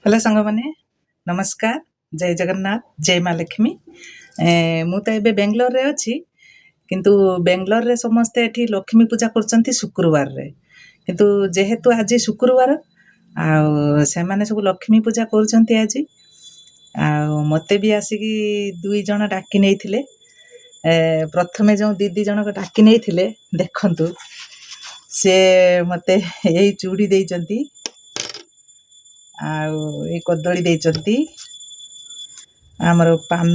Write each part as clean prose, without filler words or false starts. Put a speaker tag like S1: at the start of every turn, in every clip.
S1: Hello सांग मैंने नमस्कार जय जगन्नाथ जय माँ लक्ष्मी मु तो एबे बेंगलोर रे अछि किंतु बेंगलोर रे समस्ते एठी लक्ष्मी पूजा करचंती शुक्रवार रे किंतु जेहेतु आज शुक्रवार से माने सब लक्ष्मी पूजा करचंती आज मते भी आसिकी दुई जण डाकी नेइथिले प्रथमे जो दीदी जनक डाकी नेइथिले देखंतु से मते एई चूड़ी देइचंती ए कदली देइचंती आमर पान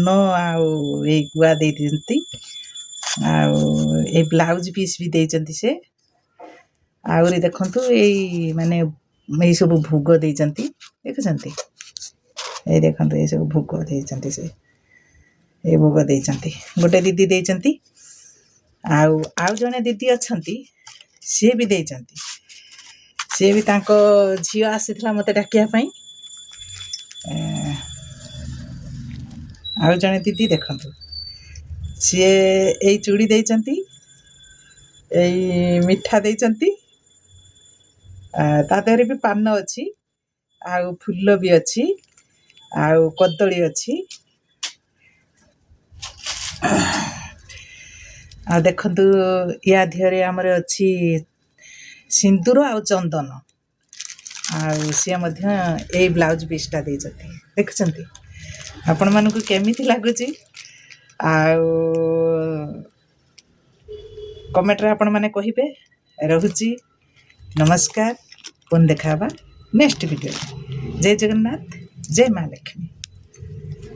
S1: ए गुआ देइचंती ए ब्लाउज पीस भी देइचंती से आउरी देखंतु एई माने ए सब भोग देइचंती देखछंती ए देखंतु ए सब भोग देइचंती से ए भोग देइचंती गोटे दीदी देइचंती आउ जने दीदी अछंती से भी देइचंती से भी तांको झियो आसीथला मते डाकिया पई आउ जने दीदी देखंतु सी ए चूड़ी देइचंती ए मिठा देइचंती ता देहरे भी पान अछि आउ फुल्ल भी अछि आउ कदली अछि आ देखंतु या धियरे हमर अछि सिंदूर आउ चंदन आउ से मध्य ए ब्लाउज पीसटा देइचंती देखछंती आपण मानको केमिति लागुची आउ कमेंट रे आपण माने कहिबे रहुची नमस्कार पुन देखाबा नेक्स्ट वीडियो जय जगन्नाथ जय माँ लक्ष्मी।